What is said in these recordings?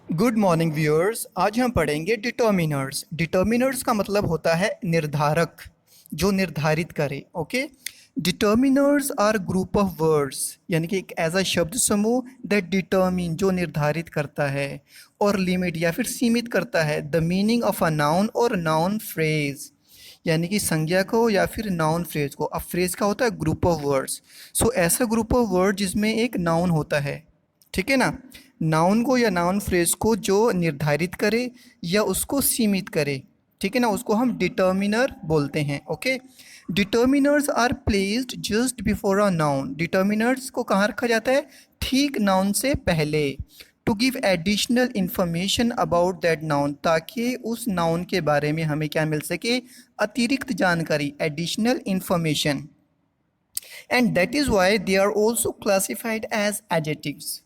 Good morning viewers. आज हम पढ़ेंगे डिटर्मिनर्स। डिटर्मिनर्स का मतलब होता है निर्धारक, जो निर्धारित करे। Okay, determiners are group of words, यानी कि एक ऐसा शब्द समूह दैट डिटर्मिन, जो निर्धारित करता है, और लिमिट या फिर सीमित करता है the meaning of a noun और नाउन फ्रेज, यानी कि संज्ञा को या फिर नाउन फ्रेज को। अब फ्रेज का होता है ग्रुप ऑफ वर्ड्स। सो ऐसा ग्रुप ऑफ वर्ड जिसमें एक नाउन होता है, ठीक है ना। नाउन को या नाउन फ्रेज को जो निर्धारित करे या उसको सीमित करे, ठीक है ना, उसको हम डिटर्मिनर बोलते हैं। Okay, determiners are placed just before a noun. Determiners को कहाँ रखा जाता है? ठीक नाउन से पहले, to give additional information about that noun, ताकि उस नाउन के बारे में हमें क्या मिल सके? अतिरिक्त जानकारी, additional information. And that is why they are also classified as adjectives.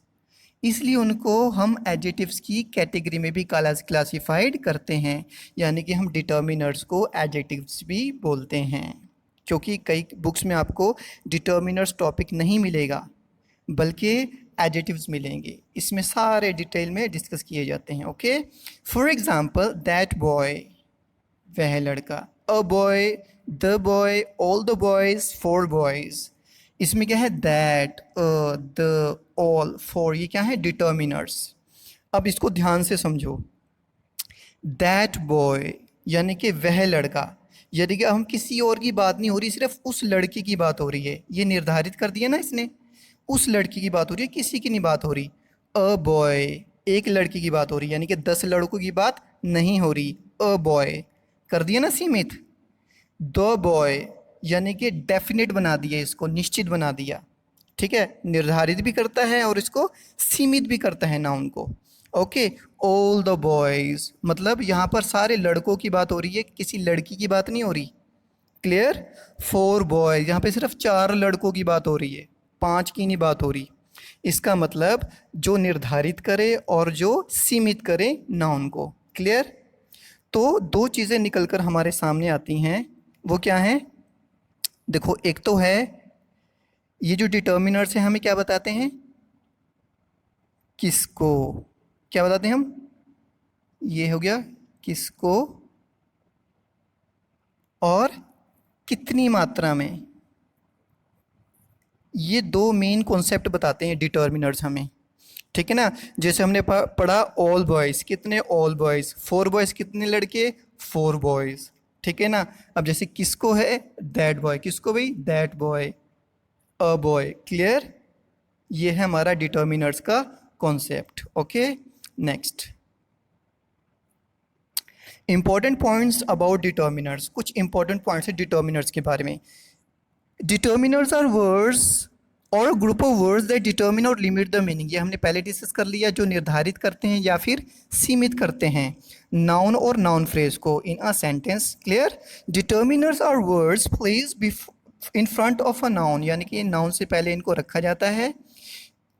इसलिए उनको हम एडजेक्टिव्स की कैटेगरी में भी क्लासिफाइड करते हैं, यानी कि हम डिटर्मिनर्स को एडजेक्टिव्स भी बोलते हैं। क्योंकि कई बुक्स में आपको डिटर्मिनर्स टॉपिक नहीं मिलेगा, बल्कि एडजेक्टिव्स मिलेंगे। इसमें सारे डिटेल में डिस्कस किए जाते हैं। Okay, for example that boy, वह लड़का। A boy, the boy, all the boys, four boys. इसमें क्या है? दैट, द, ऑल, फोर, ये क्या है? डिटर्मिनर्स। अब इसको ध्यान से समझो। दैट बॉय यानी कि वह लड़का, यानी कि हम किसी और की बात नहीं हो रही, सिर्फ उस लड़की की बात हो रही है। ये निर्धारित कर दिया ना इसने, उस लड़की की बात हो रही है, किसी की नहीं बात हो रही। अ बॉय, एक लड़की की बात हो रही है, यानी कि 10 लड़कों की बात नहीं हो रही। अ बॉय कर दिया ना सीमित। द बॉय यानी कि डेफिनेट बना दिया, इसको निश्चित बना दिया। ठीक है, निर्धारित भी करता है और इसको सीमित भी करता है नाउन को। ओके, ऑल द बॉयज़ मतलब यहाँ पर सारे लड़कों की बात हो रही है, किसी लड़की की बात नहीं हो रही। क्लियर? फोर बॉयज़, यहाँ पे सिर्फ 4 लड़कों की बात हो रही है, 5 की नहीं बात हो रही। इसका मतलब जो निर्धारित करे और जो सीमित करे नाउन को। क्लियर? तो दो चीज़ें निकलकर हमारे सामने आती हैं, वो क्या है? देखो, एक तो है ये जो डिटर्मिनर्स हैं हमें क्या बताते हैं? किसको क्या बताते हैं हम? ये हो गया किसको और कितनी मात्रा में। ये दो मेन कॉन्सेप्ट बताते हैं डिटर्मिनर्स हमें, ठीक है ना। जैसे हमने पढ़ा ऑल बॉयज़, कितने? All boys. फोर बॉयज़, कितने लड़के? Four boys. ठीक है ना। अब जैसे किसको है? That boy. किसको भाई? That boy, a boy. Clear? ये है हमारा डिटर्मिनर्स का concept. Okay, next important points about determiners. कुछ इंपॉर्टेंट पॉइंट्स है डिटर्मिनर्स के बारे में। डिटर्मिनर्स आर वर्ड्स और group of words that determine और लिमिट द मीनिंग। ये हमने पहले डिस्कस कर लिया, जो निर्धारित करते हैं या फिर सीमित करते हैं नाउन और नाउन फ्रेज को in a sentence. Clear? Determiners are words placed in front of a noun, यानी कि नाउन से पहले इनको रखा जाता है।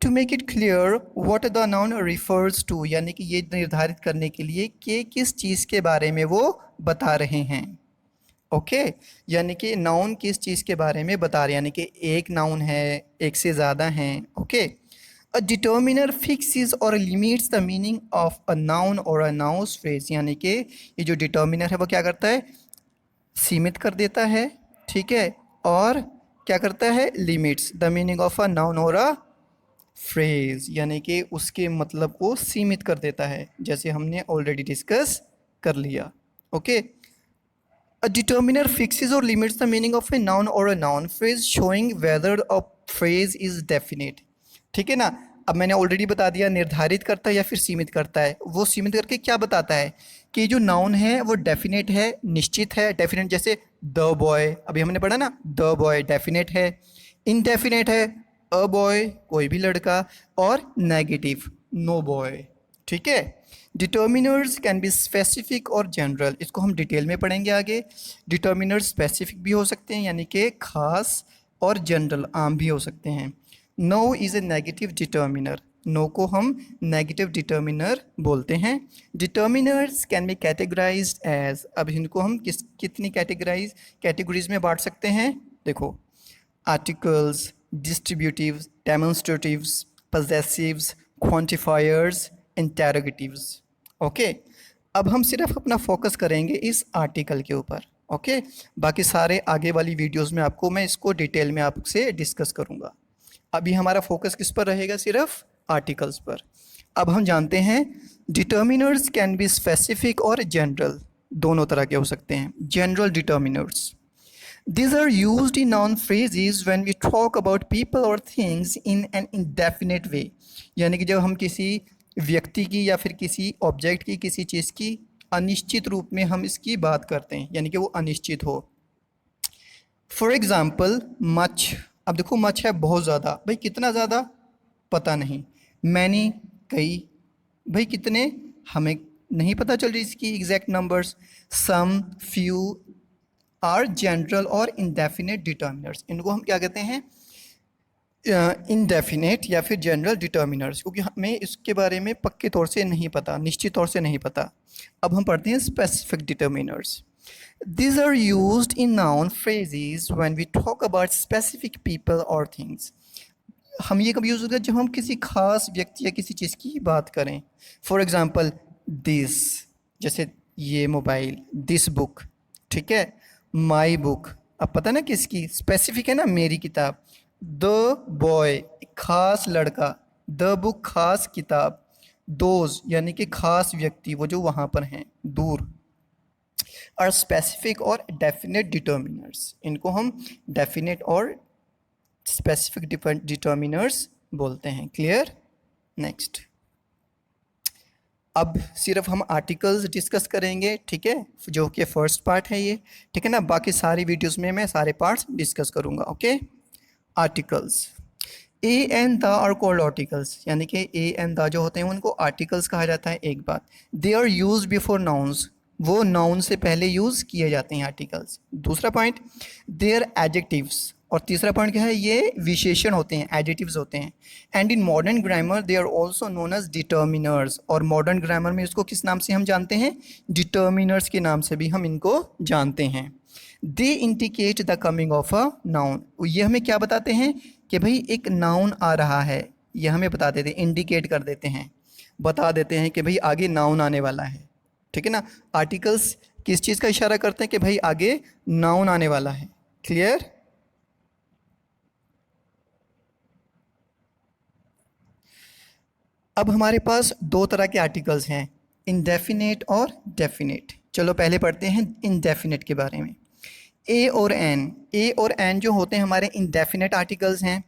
To make it clear what the noun refers to, यानी कि ये निर्धारित करने के लिए कि किस चीज़ के बारे में वो बता रहे हैं। ओके, यानी कि नाउन किस चीज़ के बारे में बता रहे हैं, यानी कि एक नाउन है, एक से ज़्यादा हैं। ओके, अ डिटर्मिनर फिक्सेस और limits the meaning of a noun और अ नाउन फ्रेज, यानी कि ये जो डिटर्मिनर है वो क्या करता है? सीमित कर देता है, ठीक है, और क्या करता है? Limits the meaning of a noun और अ फ्रेज, यानी कि उसके मतलब को सीमित कर देता है, जैसे हमने ऑलरेडी डिस्कस कर लिया। ओके, अ डिटर्मिनर फिक्सेस और limits the meaning of a noun और a noun phrase showing whether a phrase is definite. ठीक है ना। अब मैंने ऑलरेडी बता दिया, निर्धारित करता है या फिर सीमित करता है। वो सीमित करके क्या बताता है कि जो नाउन है वो डेफिनेट है, निश्चित है। डेफिनेट जैसे द बॉय, अभी हमने पढ़ा ना, द बॉय डेफिनेट है। इनडेफिनेट है अ बॉय, कोई भी लड़का। और नेगेटिव नो बॉय। ठीक है। डिटर्मिनर्स कैन बी स्पेसिफिक और जनरल, इसको हम डिटेल में पढ़ेंगे आगे। डिटर्मिनर्स स्पेसिफिक भी हो सकते हैं, यानी कि खास, और जनरल आम भी हो सकते हैं। No is a negative determiner, no को हम नेगेटिव डिटर्मिनर बोलते हैं। Determiners can be categorised as, अब इनको हम कितनी कैटेगरीज में बांट सकते हैं? देखो, आर्टिकल्स, डिस्ट्रीब्यूटिव्स, डेमोन्स्ट्रेटिव्स, possessives, quantifiers, इंटेरोगेटिव्स। ओके, अब हम सिर्फ अपना फोकस करेंगे इस आर्टिकल के ऊपर। ओके, बाकी सारे आगे वाली वीडियोस में आपको मैं इसको डिटेल में आपसे डिस्कस करूँगा। अभी हमारा फोकस किस पर रहेगा? सिर्फ आर्टिकल्स पर। अब हम जानते हैं डिटर्मिनर्स कैन बी स्पेसिफिक और जनरल, दोनों तरह के हो सकते हैं। General determiners, these are used in noun phrases when we talk about people or things in an indefinite way, यानी कि जब हम किसी व्यक्ति की या फिर किसी ऑब्जेक्ट की, किसी चीज़ की अनिश्चित रूप में हम इसकी बात करते हैं, यानी कि वो अनिश्चित हो। फॉर एग्ज़ाम्पल मच, अब देखो मच है बहुत ज़्यादा, भाई कितना ज़्यादा पता नहीं। मैनी, कई, भाई कितने हमें नहीं पता चल रही इसकी exact numbers. Some, few are general और इंडेफिनेट डिटर्मिनर्स, इनको हम क्या कहते हैं? इंडेफिनेट या फिर जनरल डिटर्मिनर्स, क्योंकि हमें इसके बारे में पक्के तौर से नहीं पता, निश्चित तौर से नहीं पता। अब हम पढ़ते हैं specific determiners. These are used in noun phrases when we talk about specific people or things. हम ये कब यूज़ होगा? जब हम किसी खास व्यक्ति या किसी चीज़ की बात करें। फॉर एग्ज़ाम्पल दिस, जैसे ये मोबाइल, दिस बुक, ठीक है, माई बुक, अब पता ना किसकी, स्पेसिफिक है ना, मेरी किताब। द बॉय, खास लड़का, द बुक, खास किताब। दोज, यानी कि खास व्यक्ति, वो जो वहाँ पर हैं दूर। आर स्पेसिफिक और डेफिनेट डिटर्मिनर्स, इनको हम डेफिनेट और स्पेसिफिक डिटर्मिनर्स बोलते हैं। क्लियर? नेक्स्ट, अब सिर्फ हम आर्टिकल्स डिस्कस करेंगे, ठीक है, जो कि फर्स्ट पार्ट है ये, ठीक है ना। बाकी सारी वीडियोस में मैं सारे पार्ट्स डिस्कस करूँगा। Okay, articles, a and the are called articles, यानी कि ए एंड द जो होते हैं उनको आर्टिकल्स कहा जाता है। एक बात, they are use before nouns, वो नाउन से पहले यूज़ किए जाते हैं आर्टिकल्स। दूसरा पॉइंट, देयर एडजेक्टिव्स, और तीसरा पॉइंट क्या है? ये विशेषण होते हैं, एडजेक्टिव्स होते हैं। And in modern grammar they are also known as determiners, और मॉडर्न ग्रामर में इसको किस नाम से हम जानते हैं? डिटर्मिनर्स के नाम से भी हम इनको जानते हैं। They indicate the coming of a noun, ये हमें क्या बताते हैं? कि भाई एक नाउन आ रहा है, ये हमें बता देते हैं, इंडिकेट कर देते हैं, बता देते हैं कि भाई आगे नाउन आने वाला है, ठीक है ना। आर्टिकल्स किस चीज़ का इशारा करते हैं? कि भाई आगे नाउन आने वाला है। क्लियर? अब हमारे पास दो तरह के आर्टिकल्स हैं, इंडेफिनेट और डेफिनेट। चलो पहले पढ़ते हैं इंडेफिनेट के बारे में। ए और एन, ए और एन जो होते हैं हमारे इंडेफिनेट आर्टिकल्स हैं।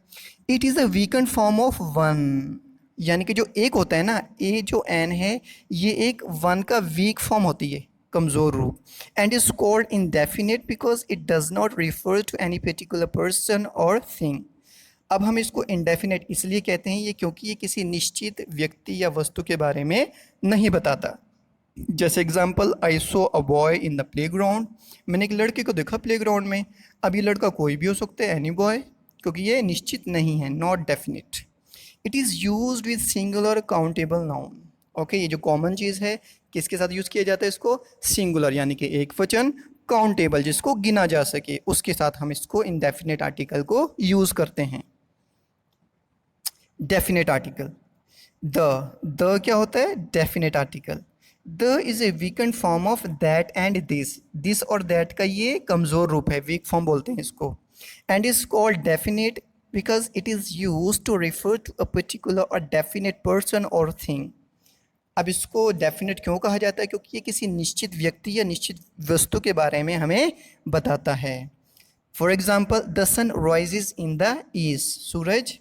It is a weekend form of one, यानी कि जो एक होता है ना, ए जो एन है, ये एक वन का वीक फॉर्म होती है, कमज़ोर रूप। And is called indefinite because it does not refer to any particular person और थिंग। अब हम इसको इंडेफिनेट इसलिए कहते हैं ये, क्योंकि ये किसी निश्चित व्यक्ति या वस्तु के बारे में नहीं बताता। जैसे example, I so a boy in the play ground, मैंने एक लड़के को देखा प्ले ग्राउंड में। अब ये लड़का कोई भी हो सकता है, एनी बॉय, क्योंकि ये निश्चित नहीं है, not definite. It is use with singular countable noun. Okay, ये जो कॉमन चीज़ है, किसके साथ यूज़ किया जाता है इसको? सिंगुलर, यानी कि एक वचन, काउंटेबल जिसको गिना जा सके, उसके साथ हम इसको इंडेफिनेट आर्टिकल को यूज़ करते हैं। डेफिनेट आर्टिकल, द क्या होता है? Definite article. The is a weekend form of that and this, this और दैट का ये कमज़ोर रूप है, वीक फॉर्म बोलते हैं इसको। And is called definite because it is use to refer to a particular और डेफिनेट पर्सन और थिंग। अब इसको डेफिनेट क्यों कहा जाता है? क्योंकि ये किसी निश्चित व्यक्ति या निश्चित वस्तु के बारे में हमें बताता है। For example, the sun rises in the east, सूरज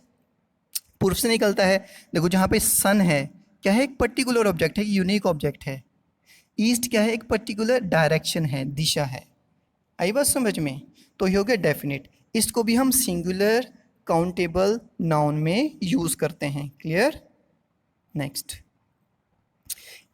पूर्व से निकलता है। देखो जहाँ पे सन है, क्या है? एक पर्टिकुलर ऑब्जेक्ट है, यूनिक ऑब्जेक्ट है। ईस्ट क्या है? एक पर्टिकुलर डायरेक्शन है, दिशा है। आई बात समझ में? तो ये हो गया डेफिनेट। इसको भी हम सिंगुलर काउंटेबल नाउन में यूज़ करते हैं। Clear? Next,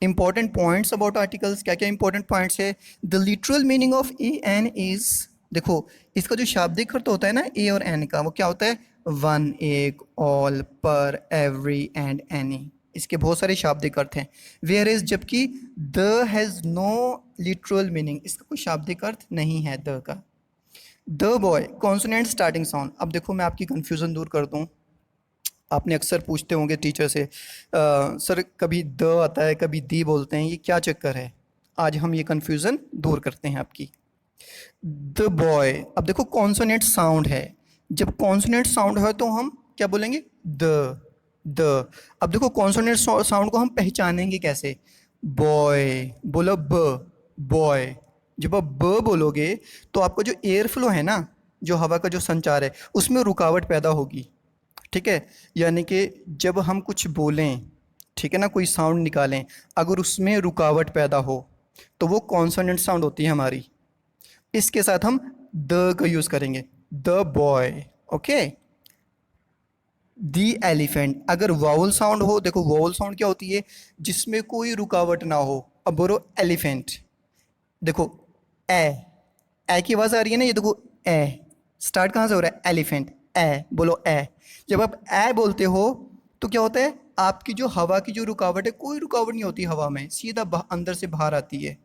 important points about articles. क्या क्या इंपॉर्टेंट पॉइंट्स है? The literal meaning of a an is, देखो इसका जो शाब्दिक अर्थ होता है ना ए और एन का, वो क्या होता है? वन, एक, ऑल, पर, एवरी एंड एनी। इसके बहुत सारे शाब्दिक अर्थ हैं। वेयर इज, जबकि the has no literal meaning, इसका कोई शाब्दिक अर्थ नहीं है द का। The boy, consonant starting sound. अब देखो मैं आपकी कन्फ्यूज़न दूर कर दूँ, आपने अक्सर पूछते होंगे टीचर से, सर कभी द आता है कभी दी बोलते हैं, ये क्या चक्कर है? आज हम ये कन्फ्यूज़न दूर करते हैं आपकी। द बॉय, अब देखो कॉन्सोनेंट साउंड है, जब कॉन्सोनेंट साउंड है तो हम क्या बोलेंगे? द। अब देखो कॉन्सोनेंट साउंड को हम पहचानेंगे कैसे? बॉय, बोलो ब, बॉय। जब आप ब बोलोगे तो आपका जो एयर फ्लो है ना, जो हवा का जो संचार है, उसमें रुकावट पैदा होगी। ठीक है, यानी कि जब हम कुछ बोलें, ठीक है ना, कोई साउंड निकालें, अगर उसमें रुकावट पैदा हो तो वो कॉन्सोनेंट साउंड होती है हमारी। इसके साथ हम द का यूज़ करेंगे, the boy. Okay. The elephant, अगर वाउल साउंड हो, देखो वाउल साउंड क्या होती है? जिसमें कोई रुकावट ना हो। अब बोलो एलिफेंट, देखो ए की आवाज़ आ रही है ना, ये देखो ए, स्टार्ट कहाँ से हो रहा है? एलिफेंट, ए, बोलो ए। जब आप ए बोलते हो तो क्या होता है? आपकी जो हवा की जो रुकावट है, कोई रुकावट नहीं होती हवा में, सीधा अंदर से बाहर आती है।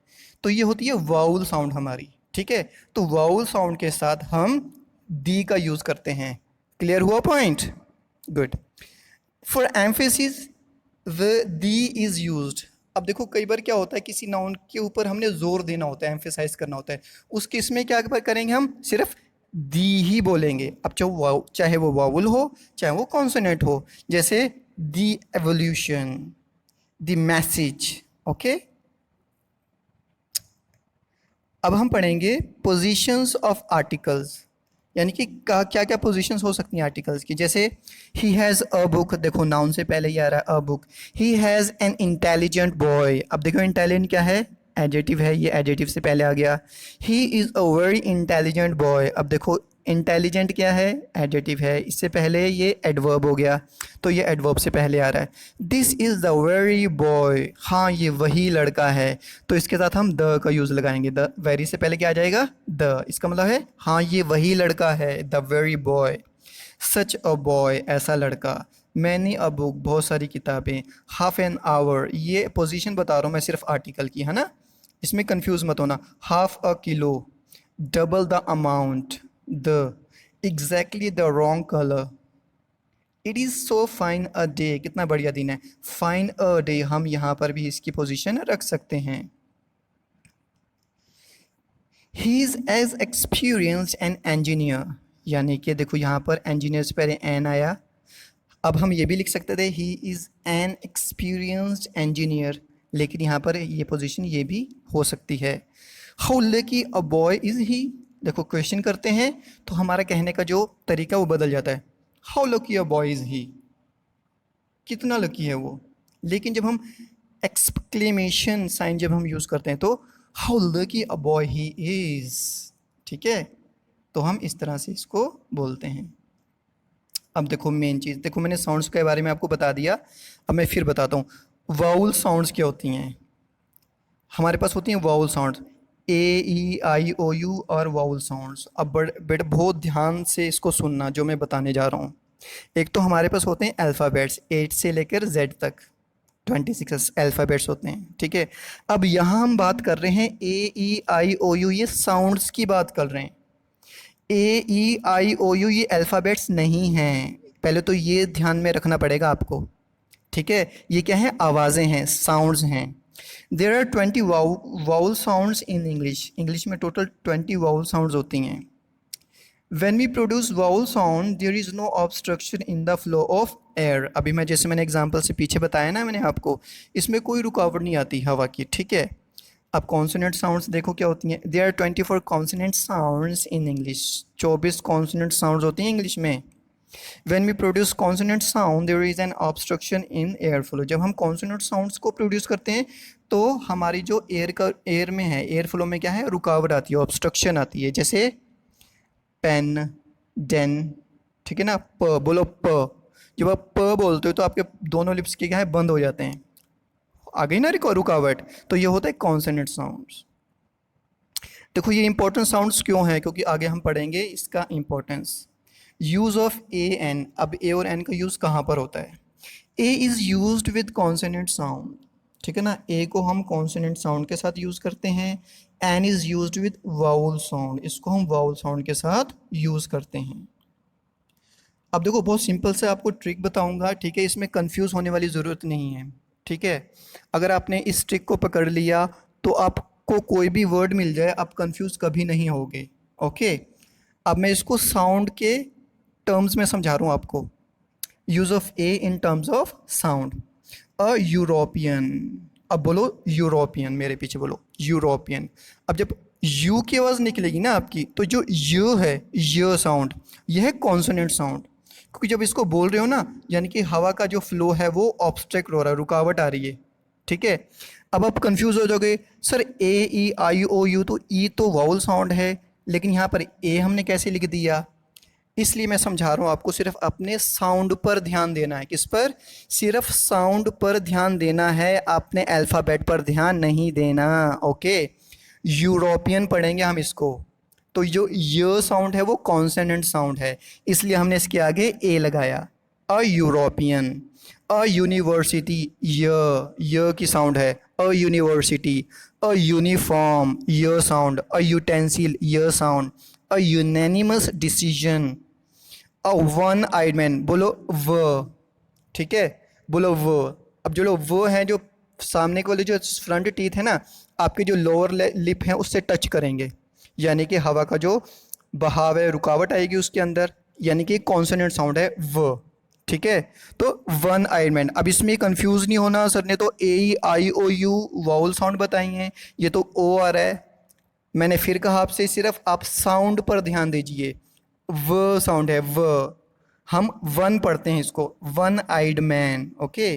तो ये होती है वाउल साउंड हमारी। ठीक है, तो वाउल साउंड के साथ हम दी का यूज़ करते हैं। क्लियर हुआ point? Good. For emphasis the the is used. अब देखो कई बार क्या होता है, किसी नाउन के ऊपर हमने जोर देना होता है, एम्फेसाइज करना होता है, उस केस में क्या करेंगे? हम सिर्फ दी ही बोलेंगे। अब चाहे वो वावुल हो, चाहे वो कॉन्सोनेंट हो, जैसे दी एवोल्यूशन, द मैसेज। ओके, अब हम पढ़ेंगे पोजीशंस ऑफ आर्टिकल्स, यानी कि क्या क्या पोजीशंस हो सकती हैं आर्टिकल्स की। जैसे ही हैज़ अ बुक, देखो नाउन से पहले ही आ रहा है a book. He has an intelligent boy, अब देखो इंटेलिजेंट क्या है? एडजेटिव है, ये एडजेटिव से पहले आ गया। ही is a very intelligent boy, अब देखो इंटेलिजेंट क्या है? एडजेटिव है, इससे पहले ये एडवर्ब हो गया, तो ये एडवर्ब से पहले आ रहा है। This is the very boy, हाँ ये वही लड़का है, तो इसके साथ हम द का यूज़ लगाएंगे। द, वेरी से पहले क्या आ जाएगा? द, इसका मतलब है हाँ ये वही लड़का है, the very boy. Such a boy, ऐसा लड़का। मैनी अ बुक, बहुत सारी किताबें। हाफ एन आवर, ये पोजीशन बता रहा हूँ मैं सिर्फ आर्टिकल की, है ना, इसमें कंफ्यूज मत होना। Half a kilo, double the amount, the, exactly the wrong colour. It is so fine a day, कितना बढ़िया दिन है। फाइन अ डे, हम यहाँ पर भी इसकी पोजीशन रख सकते हैं। He is as experienced an engineer, यानी कि देखो यहाँ पर इंजीनियर से पहले एन आया। अब हम ये भी लिख सकते थे ही इज़ एन एक्सपीरियंस्ड इंजीनियर, लेकिन यहाँ पर ये पोजीशन ये भी हो सकती है। How lucky a boy is he, देखो क्वेश्चन करते हैं तो हमारा कहने का जो तरीका वो बदल जाता है। How lucky a boy is he, कितना लकी है वो। लेकिन जब हम एक्सक्लेमेशन साइन जब हम यूज़ करते हैं तो how lucky a boy he is. ठीक है, तो हम इस तरह से इसको बोलते हैं। अब देखो मेन चीज़, देखो मैंने साउंड्स के बारे में आपको बता दिया, अब मैं फिर बताता हूँ। वाउल साउंड्स क्या होती हैं? हमारे पास होती हैं vowel sounds, A E I O U और वाउल साउंड्स। अब बेटा बहुत ध्यान से इसको सुनना जो मैं बताने जा रहा हूँ। एक तो हमारे पास होते हैं अल्फ़ाबेट्स, 8 से लेकर जेड तक 26 अल्फ़ाबेट्स होते हैं। ठीक है, अब यहाँ हम बात कर रहे हैं ए ई आई ओ यू, ये साउंड्स की बात कर रहे हैं। ए ई आई ओ यू ये अल्फ़ाबेट्स नहीं हैं, पहले तो ये ध्यान में रखना पड़ेगा आपको। ठीक है, ये क्या है? आवाज़ें हैं, साउंड्स हैं। There are 20 vowel sounds in English, English में टोटल 20 वाउल साउंड्स होती हैं। When we produce vowel sound, there is no obstruction in the flow of air। अभी मैं जैसे मैंने एग्जांपल से पीछे बताया ना मैंने आपको, इसमें कोई रुकावट नहीं आती हवा की। ठीक है, अब कॉन्सोनेंट साउंड्स देखो क्या होती हैं। There are 24 consonant sounds in English, 24 consonant sounds होती हैं इंग्लिश में। When we produce consonant sound, there is an obstruction in air flow। जब हम consonant sounds को प्रोड्यूस करते हैं तो हमारी जो एयर में है, एयर फ्लो में क्या है? रुकावट आती है, ऑब्स्ट्रक्शन आती है। जैसे पेन, डेन, ठीक है ना। प, बोलो प, जब आप प बोलते हो तो आपके दोनों लिप्स के क्या है? बंद हो जाते हैं, आ गई ना रुकावट, तो ये होता है कॉन्सोनेंट साउंड्स। देखो ये इंपॉर्टेंट साउंड्स क्यों हैं, क्योंकि आगे हम पढ़ेंगे इसका importance. Use of a an, अब ए और एन का यूज़ कहाँ पर होता है? A is used with consonant sound, ठीक है ना, ए को हम कॉन्सोनेंट साउंड के साथ यूज़ करते हैं। An is used with vowel sound, इसको हम वाउल साउंड के साथ यूज़ करते हैं। अब देखो बहुत सिंपल से आपको ट्रिक बताऊंगा, ठीक है, इसमें कंफ्यूज होने वाली ज़रूरत नहीं है, ठीक है। अगर आपने इस ट्रिक को पकड़ लिया तो आपको कोई भी वर्ड मिल जाए आप कंफ्यूज कभी नहीं होगे, ओके। अब मैं इसको साउंड के टर्म्स में समझा रहा हूँ आपको। Use of A in terms of sound. A European, अब बोलो यूरोपियन, मेरे पीछे बोलो यूरोपियन। अब जब यू की आवाज़ निकलेगी ना आपकी, तो जो यू है, य साउंड, यह है कॉन्सोनेंट साउंड, क्योंकि जब इसको बोल रहे हो ना, यानी कि हवा का जो फ्लो है वो ऑब्स्ट्रक्ट हो रहा है, रुकावट आ रही है, ठीक है। अब आप कंफ्यूज हो जाओगे, sir A E I O you, तो ई तो वाउल साउंड है, लेकिन यहाँ पर ए हमने कैसे लिख दिया। इसलिए मैं समझा रहा हूँ आपको, सिर्फ अपने साउंड पर ध्यान देना है। किस पर? सिर्फ साउंड पर ध्यान देना है, आपने अल्फ़ाबेट पर ध्यान नहीं देना, ओके। यूरोपियन पढ़ेंगे हम इसको, तो जो य साउंड है वो कॉन्सोनेंट साउंड है, इसलिए हमने इसके आगे ए लगाया। A European. अ यूनिवर्सिटी, य की साउंड है। A university. अ यूनिफॉर्म, य साउंड। अ यूटेंसिल, य sound. A unanimous decision. A one eyed man, बोलो व, ठीक है, बोलो व। अब जो लोग वो हैं, जो सामने के वाले जो फ्रंट टीथ है ना, आपके जो लोअर लिप हैं उससे टच करेंगे, यानी कि हवा का जो बहाव है, रुकावट आएगी उसके अंदर, यानी कि कॉन्सोनेंट साउंड है व, ठीक है। तो वन आइड मैन। अब इसमें कंफ्यूज नहीं होना, सर ने तो ए आई ओ यू वाउल साउंड बताई हैं, ये तो ओ आ रहा है। मैंने फिर कहा आपसे, सिर्फ आप साउंड पर ध्यान दीजिए, व साउंड है व, हम वन पढ़ते हैं इसको, one eyed man, okay.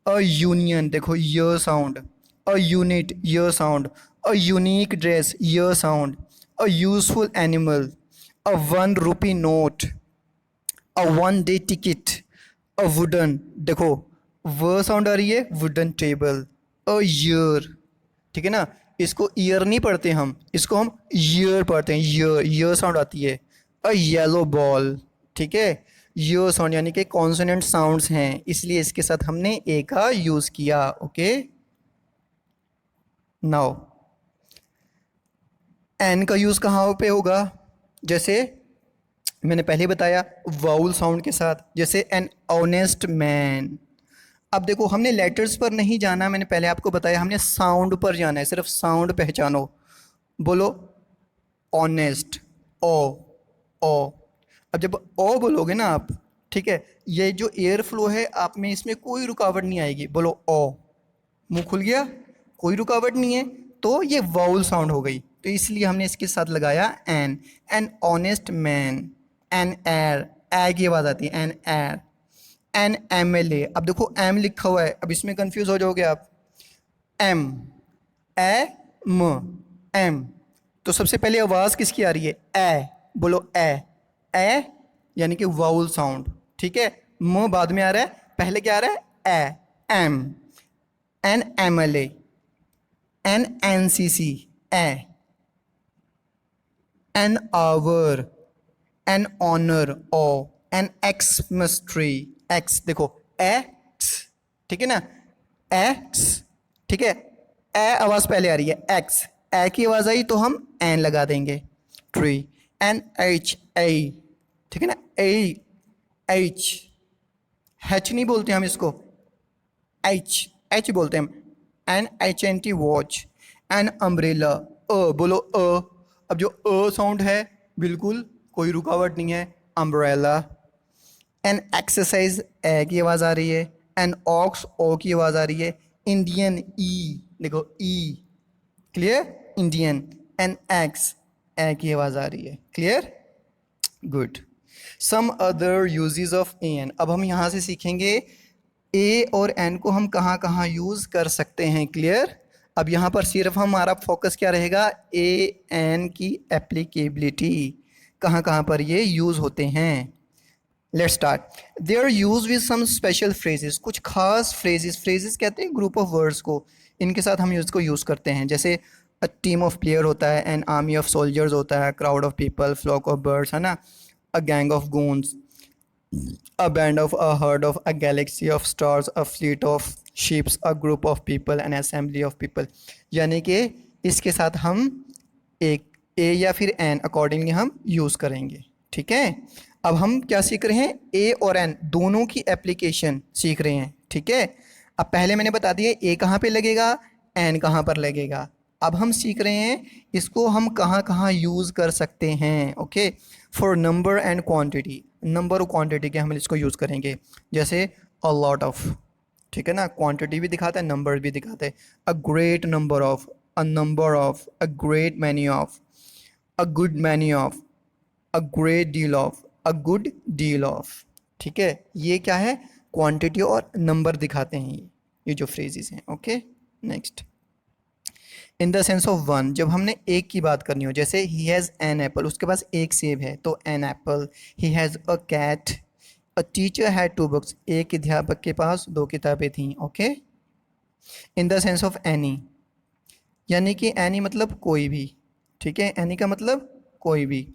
A union, देखो य साउंड। अ यूनिट, य साउंड। अ यूनिक ड्रेस, य sound. A useful animal. A one rupee note. A one day ticket. A wooden, देखो व साउंड आ रही है, वुडन टेबल। अ ईयर, ठीक है ना, इसको ईयर नहीं पढ़ते हम, इसको हम ईयर पढ़ते हैं, य साउंड आती है। अ येलो बॉल, ठीक है, य साउंड, यानी कि कॉन्सोनेंट साउंड्स हैं, इसलिए इसके साथ हमने ए का यूज़ किया, ओके। नाउ एन का यूज़ कहाँ पे होगा? जैसे मैंने पहले बताया, वाउल साउंड के साथ, जैसे एन ऑनेस्ट मैन। अब देखो हमने लेटर्स पर नहीं जाना, मैंने पहले आपको बताया, हमने साउंड पर जाना है, सिर्फ साउंड पहचानो। बोलो ऑनेस्ट, ओ, ओ। अब जब ओ बोलोगे ना आप, ठीक है, ये जो एयर फ्लो है आप में, इसमें कोई रुकावट नहीं आएगी, बोलो ओ, मुंह खुल गया, कोई रुकावट नहीं है, तो ये वाउल साउंड हो गई, तो इसलिए हमने इसके साथ लगाया an honest man. An air, A की आवाज़ आती है, an air. An M L A, अब देखो एम लिखा हुआ है, अब इसमें कंफ्यूज हो जाओगे आप। एम, ए म, एम, तो सबसे पहले आवाज़ किसकी आ रही है? ए, बोलो ए यानी कि वाउल साउंड, ठीक है। म बाद में आ रहा है, पहले क्या आ रहा है? A, M. An M L A. An N C C, A. An hour. An honour, O. An Xmas tree, X, देखो एक्स, ठीक है ना, एक्स, ठीक है। ए आवाज पहले आ रही है, एक्स, ए की आवाज आई तो हम एन लगा देंगे, ट्री। एन एच ए, ठीक है ना, ए, एच, एच नहीं बोलते हम इसको, एच, एच बोलते हैं हम। An H M T, watch. An umbrella, बोलो अब जो साउंड है, बिल्कुल कोई रुकावट नहीं है, अम्ब्रेला। एन एक्सरसाइज, ए की आवाज़ आ रही है। एन ऑक्स, ओ की आवाज़ आ रही है। इंडियन, ई, देखो E, clear, Indian. An X, A की आवाज़ आ रही है, clear, good. Some other uses of an, अब हम यहाँ से सीखेंगे ए और एन को हम कहाँ कहाँ यूज़ कर सकते हैं, क्लियर। अब यहाँ पर सिर्फ हमारा फोकस क्या रहेगा? ए एन की एप्लीकेबिलिटी, कहाँ कहाँ पर ये यूज़ होते हैं। Let's start. They are use with some special phrases, कुछ खास फ्रेजेस, फ्रेजेस कहते हैं ग्रुप ऑफ वर्ड्स को, इनके साथ हम इसको यूज़ करते हैं। जैसे अ टीम ऑफ प्लेयर होता है, एन आर्मी ऑफ सोल्जर्स होता है, crowd of people, flock of birds, है ना, a gang of goons, a band of, a herd of, a galaxy of stars, a fleet of ships, a group of people, an assembly of people। यानी कि इसके साथ हम एक ए या फिर एन अकॉर्डिंगली हम यूज़ करेंगे, ठीक है। अब हम क्या सीख रहे हैं, ए और एन दोनों की एप्लीकेशन सीख रहे हैं, ठीक है। अब पहले मैंने बता दिया ए कहाँ पे लगेगा, एन कहाँ पर लगेगा। अब हम सीख रहे हैं इसको हम कहाँ कहाँ यूज़ कर सकते हैं, okay. For number and quantity, number और क्वांटिटी के हम इसको यूज़ करेंगे, जैसे अ लॉट ऑफ, ठीक है ना, क्वांटिटी भी दिखाता है नंबर भी दिखाता है। A great number of, a number of, a great many of, a good many of, a great deal of, a good deal of, ठीक है। ये क्या है, क्वांटिटी और नंबर दिखाते हैं ये जो फ्रेजेस हैं, okay. Next, in the sense of one, जब हमने एक की बात करनी हो, जैसे ही हैज़ एन एप्पल, उसके पास एक सेब है तो an apple. He has a cat, a teacher had two books, एक अध्यापक के पास दो किताबें थीं, okay. In the sense of any, यानी कि एनी मतलब कोई भी, ठीक है, एनी का मतलब कोई भी।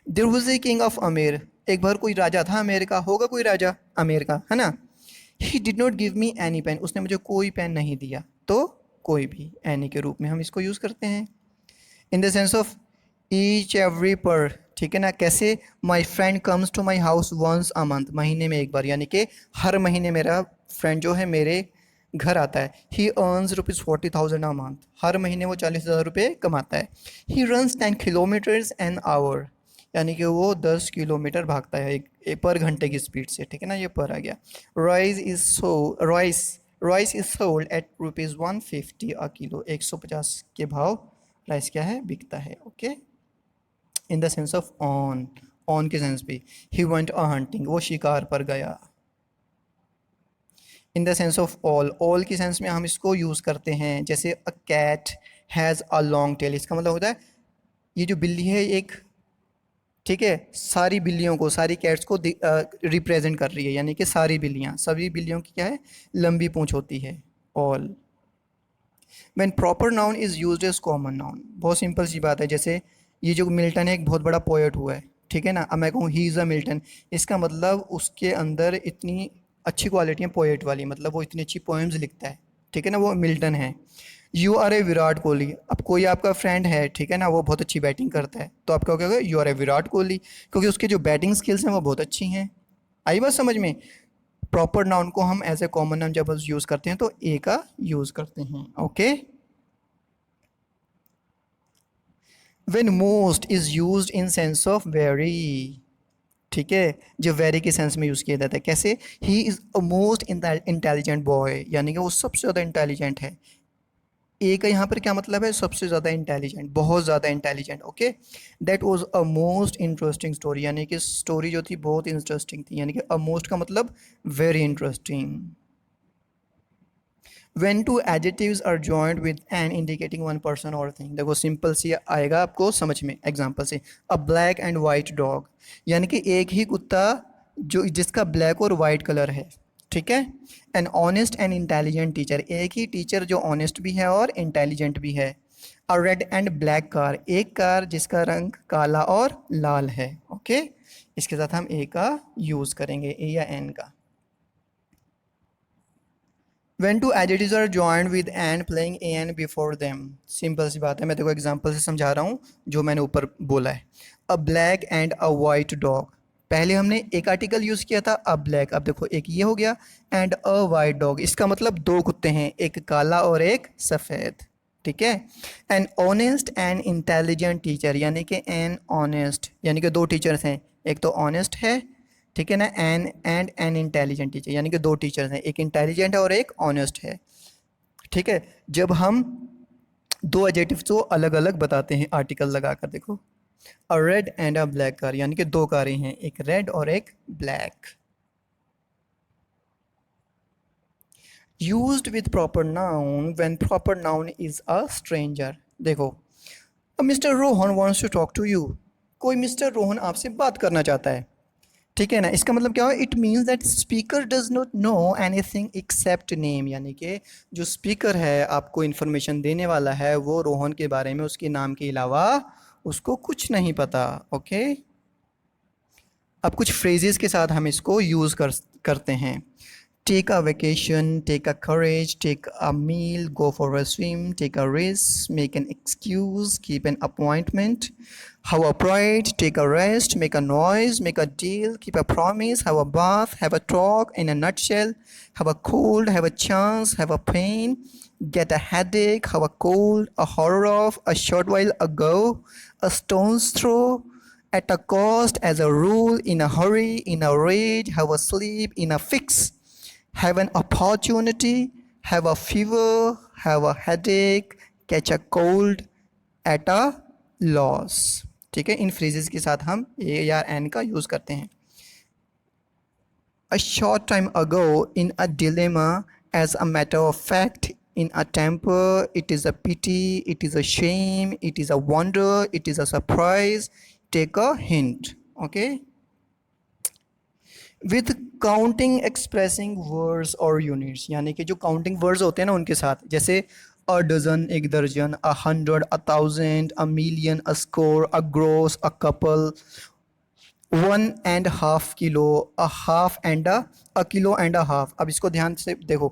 There was a king of Amer, एक बार कोई राजा था अमेर का, होगा कोई राजा अमेर का, है ना। He did not give me any pen, उसने मुझे कोई पेन नहीं दिया, तो कोई भी एनी के रूप में हम इसको यूज़ करते हैं। In the sense of each every per, ठीक है ना, कैसे, my friend comes to my house once a month, महीने में एक बार, यानी कि हर महीने मेरा फ्रेंड जो है मेरे घर आता है। ही अर्नस ₹40,000 अ मंथ, हर महीने वो 40,000 रुपये कमाता है। He runs 10 kilometres an hour, यानी कि वो 10 किलोमीटर भागता है एक पर घंटे की स्पीड से, ठीक है ना, ये पर आ गया। Rice is sold at ₹150 a kilo, 150 के भाव राइस क्या है, बिकता है, okay. In the sense of on, on के सेंस भी, ही वेंट अ हंटिंग, वो शिकार पर गया। In the sense of all की सेंस में हम इसको यूज़ करते हैं, जैसे a cat has a long tail, इसका मतलब होता है ये जो बिल्ली है एक, ठीक है, सारी बिल्लियों को, सारी कैट्स को रिप्रेजेंट कर रही है, यानी कि सारी बिल्लियाँ, सभी बिल्लियों की क्या है, लंबी पूँछ होती है, all. When proper noun is used as common noun, बहुत सिंपल सी बात है, जैसे ये जो मिल्टन है एक बहुत बड़ा पोएट हुआ है, ठीक है ना, अब मैं कहूँ ही इज़ अ मिल्टन, इसका मतलब उसके अंदर इतनी अच्छी क्वालिटी है पोएट वाली, मतलब वो इतनी अच्छी पोएम्स लिखता है, ठीक है ना, वो मिल्टन है। यू आर ए विराट कोहली, अब कोई आपका फ्रेंड है, ठीक है ना, वो बहुत अच्छी बैटिंग करता है, तो आप क्या कहोगे, यू आर ए विराट कोहली, क्योंकि उसके जो बैटिंग स्किल्स हैं वो बहुत अच्छी हैं। आई बात समझ में। प्रॉपर नाउन को हम एज ए कॉमन नाउन जब यूज़ करते हैं तो ए का यूज़ करते हैं, okay. When most is used in sense of very, ठीक है, जो वेरी के सेंस में यूज़ किया जाता है, कैसे, ही is a most intelligent boy, यानी कि वो सबसे ज़्यादा इंटेलिजेंट है। ए का यहाँ पर क्या मतलब है, सबसे ज़्यादा इंटेलिजेंट, बहुत ज़्यादा intelligent, okay. That was a most interesting story, यानी कि स्टोरी जो थी बहुत इंटरेस्टिंग थी, यानी कि अ मोस्ट का मतलब very interesting. When two adjectives are joined with an indicating one person or thing, देखो सिंपल सी आएगा आपको समझ में एग्जांपल से, अ ब्लैक एंड वाइट डॉग, यानी कि एक ही कुत्ता जो जिसका ब्लैक और वाइट कलर है, ठीक है। An honest and intelligent teacher, एक ही टीचर जो ऑनेस्ट भी है और इंटेलिजेंट भी है। अ रेड एंड ब्लैक कार, एक कार जिसका रंग काला और लाल है, ओके। इसके साथ हम ए का यूज़ करेंगे, ए या एन का। When two adjectives are joined with and playing an before them, simple सी बात है, मैं देखो एग्जांपल से समझा रहा हूँ जो मैंने ऊपर बोला है। अ black and a white dog, पहले हमने एक आर्टिकल यूज़ किया था अ ब्लैक, अब देखो एक ये हो गया, एंड अ वाइट डॉग, इसका मतलब दो कुत्ते हैं, एक काला और एक सफ़ेद, ठीक है। An honest and intelligent teacher, यानी कि एन ऑनेस्ट, यानी कि दो टीचर्स हैं, एक तो ऑनेस्ट है, ठीक है ना, एन इंटेलिजेंट टीचर, यानी कि दो टीचर्स हैं, एक इंटेलिजेंट है और एक ऑनेस्ट है, ठीक है। जब हम दो एडजेक्टिव्स को अलग अलग बताते हैं आर्टिकल लगाकर, देखो, a red and a black car, यानी कि दो कारें हैं, एक रेड और एक black. Used with proper noun when proper noun is a stranger, देखो, Mr Rohan wants to talk to you, कोई मिस्टर रोहन आपसे बात करना चाहता है, ठीक है ना, इसका मतलब क्या है, it means that speaker does not know anything accept name, यानी कि जो स्पीकर है आपको इन्फॉर्मेशन देने वाला है वो रोहन के बारे में उसके नाम के अलावा उसको कुछ नहीं पता, ओके। अब कुछ फ्रेजेस के साथ हम इसको यूज़ करते हैं। Take a vacation, take a courage, take a meal, go for a swim, take a race, make an excuse, keep an appointment, Have a pride, take a rest, make a noise, make a deal, keep a promise, have a bath, have a talk in a nutshell, have a cold, have a chance, have a pain, get a headache, have a cold, a horror of, a short while ago, a stone's throw, at a cost, as a rule, in a hurry, in a rage, have a sleep, in a fix, have an opportunity, have a fever, have a headache, catch a cold, at a loss. ठीक है, इन phrases के साथ हम ए या N का use करते हैं। A short time ago in a dilemma, as a matter of fact, in a temper, it is a pity, it is a shame, it is a wonder, it is a surprise, take a hint. Okay, with counting expressing words और units, यानी कि जो counting words होते हैं ना उनके साथ, जैसे अ डजन एक दर्जन, a hundred a thousand, a million a score, a gross a couple, 1.5 kilo, a half and a kilo and a half. अब इसको ध्यान से देखो,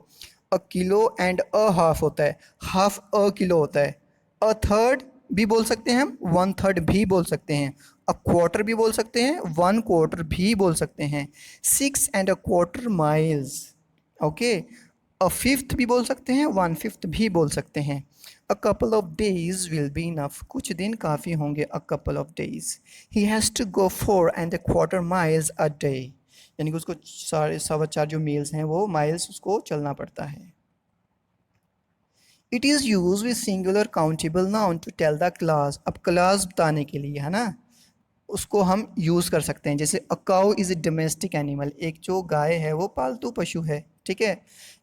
a kilo and a half होता है, हाफ अ किलो होता है, अ थर्ड भी बोल सकते हैं हम, वन थर्ड भी बोल सकते हैं, अ क्वार्टर भी बोल सकते हैं, वन क्वार्टर भी बोल सकते हैं, 6.25 माइल्स। ओके, अ फिफ्थ भी बोल सकते हैं, वन फिफ्थ भी बोल सकते हैं। A couple of days will be enough, कुछ दिन काफ़ी होंगे, a couple of days. He has to go 4.25 miles a day, यानी कि उसको 4.25 जो मील्स हैं वो माइल्स उसको चलना पड़ता है। It is use with singular countable noun to tell the class, अब क्लास बताने के लिए है ना, उसको हम यूज़ कर सकते हैं। जैसे a cow is a domestic animal, एक जो गाय है वो पालतू पशु है। ठीक है,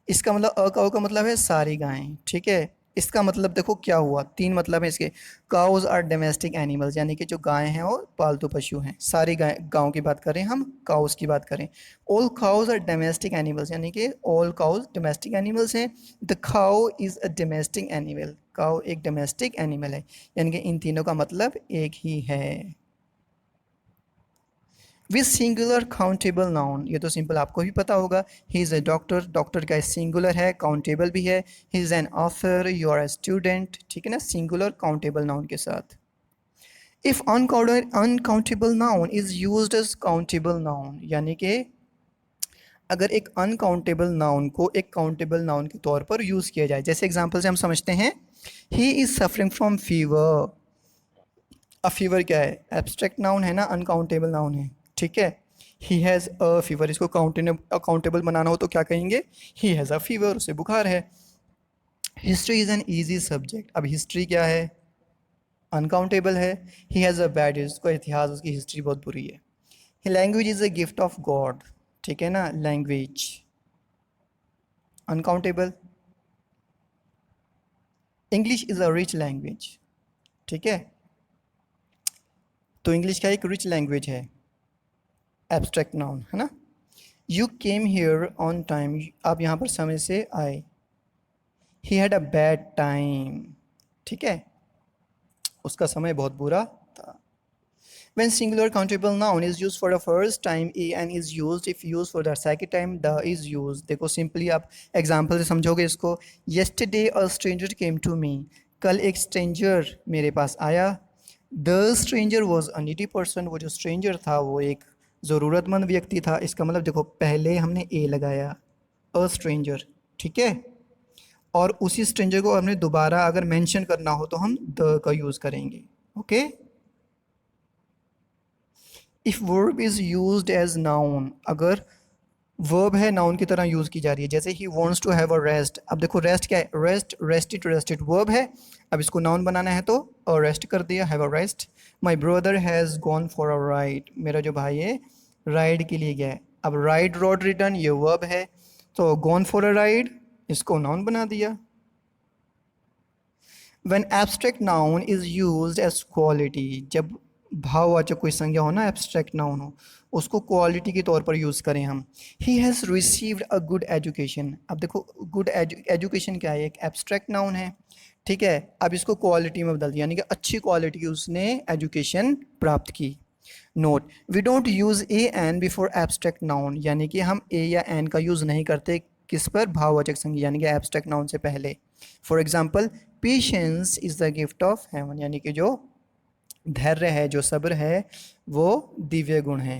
इसका मतलब अ काउ का मतलब है सारी गायें। ठीक है, इसका मतलब देखो क्या हुआ, तीन मतलब है इसके। काउज आर डोमेस्टिक एनिमल्स, यानी कि जो गायें हैं वो पालतू पशु हैं। सारी गाय गाँव की बात करें, हम काउस की बात करें। All cows are domestic animals, यानी कि ऑल काउज डोमेस्टिक एनिमल्स हैं। The cow is a domestic animal, cow एक डोमेस्टिक एनिमल है, यानी कि इन तीनों का मतलब एक ही है। विथ सिंगुलर काउंटेबल नाउन, ये तो सिंपल आपको भी पता होगा। He is a doctor, doctor का सिंगुलर है, काउंटेबल भी है। He is an author, you are a student. ठीक है ना, सिंगुलर काउंटेबल नाउन के साथ। If uncountable noun is used as countable noun, यानी कि अगर एक अनकाउंटेबल नाउन को एक काउंटेबल नाउन के तौर पर यूज़ किया जाए, जैसे एग्जाम्पल से हम समझते हैं, he is suffering from fever. अब फीवर क्या है, एब्स्ट्रैक्ट नाउन है ना, अनकाउंटेबल नाउन है। ठीक है, ही हैज़ अ फीवर, इसको अकाउंटेबल बनाना हो तो क्या कहेंगे, ही हैज़ अ फीवर, उसे बुखार है। History is an easy subject, अब हिस्ट्री क्या है, अनकाउंटेबल है। ही हैज़ अ बैड, इसको इतिहास, उसकी हिस्ट्री बहुत बुरी है। Language is a gift of God, ठीक है ना, language uncountable. English is a rich language, ठीक है, तो इंग्लिश का एक रिच लैंग्वेज है, एब्स्ट्रैक्ट नाउन है ना। You came here on time, आप यहाँ पर समय से आए। He had a bad time, ठीक है, उसका समय बहुत बुरा था। When singular countable noun is used for the first time, an is used. If used for the second time, the is used. देखो सिंपली आप एग्जाम्पल से समझोगे इसको। Yesterday a stranger came to me, कल एक stranger मेरे पास आया। The stranger was a needy person, वो जो stranger था वो एक ज़रूरतमंद व्यक्ति था। इसका मतलब देखो पहले हमने a लगाया, a stranger, ठीक है, और उसी स्ट्रेंजर को हमने दोबारा अगर मेंशन करना हो तो हम द का यूज़ करेंगे। Okay, if verb is used as noun, अगर वर्ब है नाउन की तरह यूज़ की जा रही है, जैसे he wants to have a rest. अब देखो रेस्ट क्या है, रेस्ट, रेस्टेड, रेस्टेड वर्ब है। अब इसको नाउन बनाना है तो रेस्ट कर दिया, have a rest. My brother has gone for a ride, मेरा जो भाई है राइड के लिए गया है। अब राइड, रोड, रिटर्न ये वर्ब है, तो गॉन फॉर अ राइड इसको नाउन बना दिया। When abstract noun is used as quality, जब भाववाचक कोई संज्ञा हो ना, एब्स्ट्रैक्ट नाउन हो, उसको क्वालिटी के तौर पर यूज़ करें हम। He has received a good education, अब देखो गुड एजुकेशन क्या है, एक एब्स्ट्रैक्ट नाउन है। ठीक है, अब इसको क्वालिटी में बदल दिया, यानी कि अच्छी क्वालिटी की उसने एजुकेशन प्राप्त की। Note, we don't use a an before abstract noun, यानी कि हम ए या एन का यूज़ नहीं करते किस पर, भाववाचक संज्ञा यानी कि एब्स्ट्रैक्ट नाउन से पहले। For example, patience is the gift of haven, यानी कि जो धैर्य है, जो सब्र है, वो दिव्य गुण है।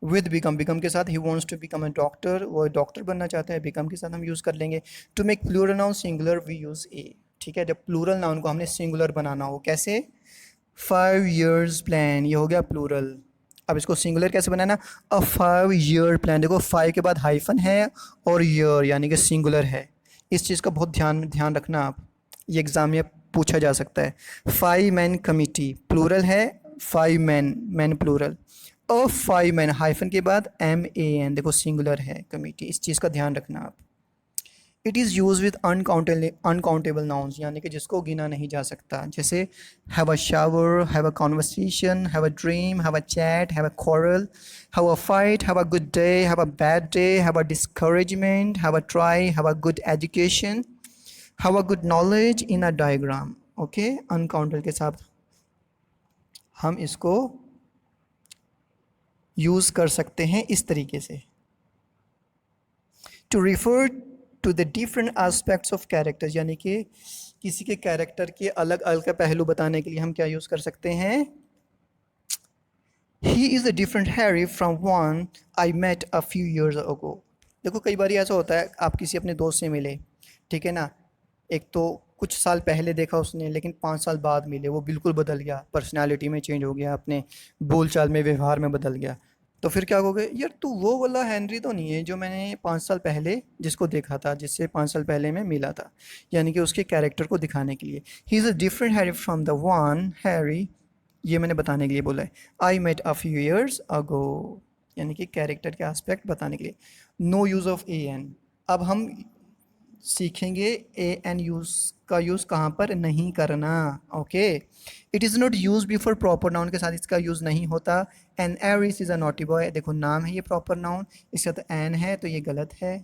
विद बिकम, बिकम के साथ he wants to become a doctor, वो डॉक्टर बनना चाहता है, बिकम के साथ हम यूज़ कर लेंगे। To make plural noun singular we use a. ठीक है, जब प्लूरल नाउन को हमने सिंगुलर बनाना हो, कैसे? 5 years प्लान, ये हो गया प्लूरल। अब इसको सिंगुलर कैसे बनाना? अ 5 year प्लान। देखो 5 के बाद हाइफन है और ईयर यानी कि सिंगुलर है। इस चीज़ का बहुत ध्यान ध्यान रखना आप, ये एग्ज़ाम में पूछा जा सकता है। 5 मैन कमिटी प्लूरल है, 5 मैन, मैन प्लूरल। अ 5 मैन हाइफन के बाद MAN, देखो सिंगुलर है कमिटी, इस चीज़ का ध्यान रखना आप। It is use with uncountable nouns, यानी कि जिसको गिना नहीं जा सकता, जैसे have a shower, have a conversation, have a dream, have a chat, have a quarrel, have a fight, have a good day, have a bad day, have a discouragement, have a try, have a good education, have a good knowledge in a diagram. Okay, uncountable के साथ हम इसको use कर सकते हैं इस तरीके से। To refer to the different aspects of characters, यानी कि किसी के कैरेक्टर के अलग अलग पहलू बताने के लिए हम क्या यूज़ कर सकते हैं? He is a different Harry from one I met a few years ago. देखो कई बार ऐसा होता है, आप किसी अपने दोस्त से मिले, ठीक है ना, एक तो कुछ साल पहले देखा उसने, लेकिन 5 साल बाद मिले, वो बिल्कुल बदल गया, पर्सनालिटी में चेंज हो गया, अपने बोलचाल में, व्यवहार में बदल गया। तो फिर क्या कहोगे? यार तू वो वाला हेनरी तो नहीं है जो मैंने 5 साल पहले जिसको देखा था, जिससे 5 साल पहले मैं मिला था। यानी कि उसके कैरेक्टर को दिखाने के लिए। He is a different Harry from the one Harry, ये मैंने बताने के लिए बोला है। I met a few years ago, यानी कि कैरेक्टर के एस्पेक्ट बताने के लिए। नो यूज़ ऑफ AN, अब हम सीखेंगे AN यूज़ का यूज़ कहाँ पर नहीं करना। Okay, it is not use before proper noun के साथ इसका यूज़ नहीं होता। An Aris is a naughty boy, देखो नाम है ये प्रॉपर नाउन, इसका तो एन है तो ये गलत है।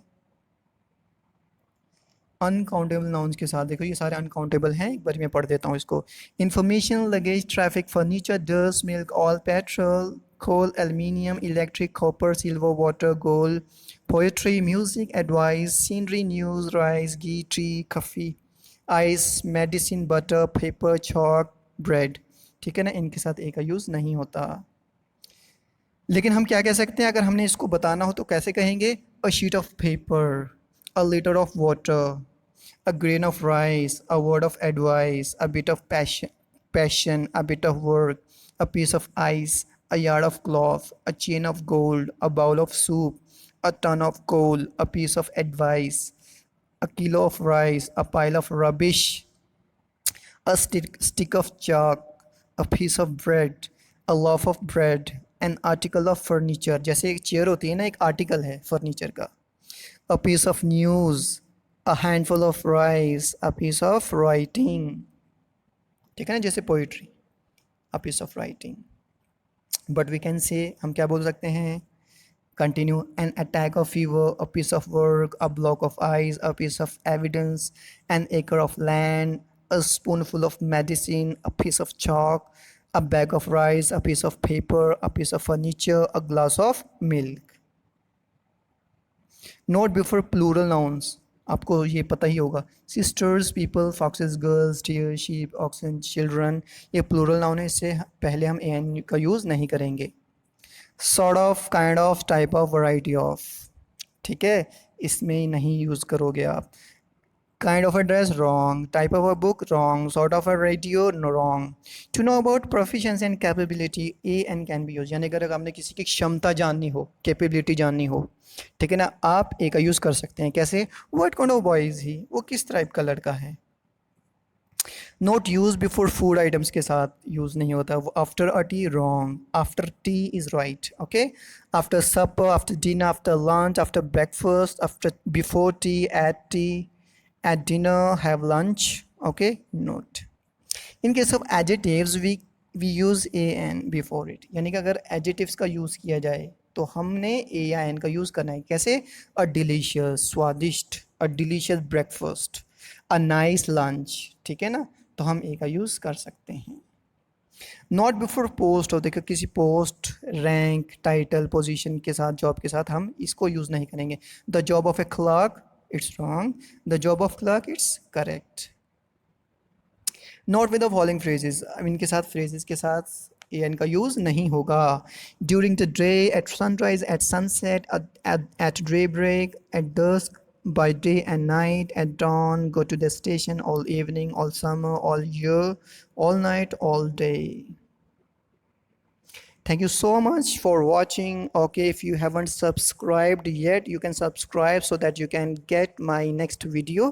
अनकाउंटेबल नाउन्स के साथ देखो ये सारे अनकाउंटेबल हैं, एक बार मैं पढ़ देता हूँ इसको। Information, luggage, traffic, furniture, dust, milk, oil, petrol, coal, aluminium, electric, copper, silver, water, gold, poetry, music, advice, scenery, news, rice, ghee, tea, coffee, ice, medicine, butter, paper, chalk, bread। ठीक है ना, इनके साथ ए का यूज़ नहीं होता। लेकिन हम क्या कह सकते हैं, अगर हमने इसको बताना हो तो कैसे कहेंगे? A sheet of paper, a litre of water, a grain of rice, a word of advice, a bit of passion, a bit of work, a piece of ice, a yard of cloth, a chain of gold, a bowl of soup, a ton of coal, a piece of advice, a kilo of rice, a pile of rubbish, a stick of chalk, a piece of bread, a loaf of bread, an article of furniture, जैसे एक chair होती है ना, एक article है furniture का। A piece of news, a handful of rice, a piece of writing। ठीक है ना, जैसे poetry, a piece of writing। But we can say, हम क्या बोल सकते हैं? Continue, an attack of fever, a piece of work, a block of ice, a piece of evidence, an acre of land, a spoonful of medicine, a piece of chalk, a bag of rice, a piece of paper, a piece of furniture, a glass of milk। Note before plural nouns, आपको ये पता ही होगा। Sisters, people, foxes, girls, deer, sheep, oxen, children, ये plural noun है, इससे पहले हम एन का यूज़ नहीं करेंगे। Sort of, kind of, type of, variety of, ठीक है, इसमें नहीं यूज़ करोगे आप। Kind of a dress wrong, type of a book wrong, sort of a radio wrong. To know about proficiency and capability, A N can be use, यानी अगर आपने किसी की क्षमता जाननी हो, कैपेबिलिटी जाननी हो, ठीक है ना, आप ए का यूज़ कर सकते हैं। कैसे? What kind of boy is he, वो किस टाइप का लड़का है। Not use before food items के साथ यूज़ नहीं होता। वो after a tea wrong, after tea is right. Okay, after supper, after dinner, after lunch, after breakfast, after, before tea, at dinner, have lunch। okay, note, in case of adjectives we use an before it, यानी कि अगर adjectives का use किया जाए तो हमने a या n का यूज़ करना है। कैसे? a delicious, स्वादिष्ट, a delicious breakfast, a nice lunch, ठीक है ना, तो हम a का यूज़ कर सकते हैं। नॉट बिफोर पोस्ट, और देखो किसी पोस्ट, रैंक, टाइटल, पोजीशन के साथ, जॉब के साथ हम इसको यूज़ नहीं करेंगे। The job of A clerk, it's wrong. The job of clerk, it's correct. Not with the following phrases, अब इनके साथ फ्रेजेस के साथ ए एन का यूज़ नहीं होगा. During the day, at sunrise, at sunset, at day break, at dusk, by day and night, at dawn, go to the station, all evening, all summer, all year, all night, all day. Thank you so much for watching. Okay, if you haven't subscribed yet, you can subscribe so that you can get my next video.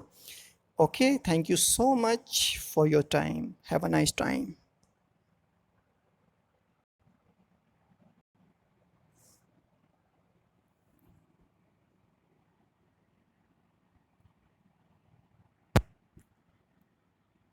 Okay, thank you so much for your time. Have a nice time.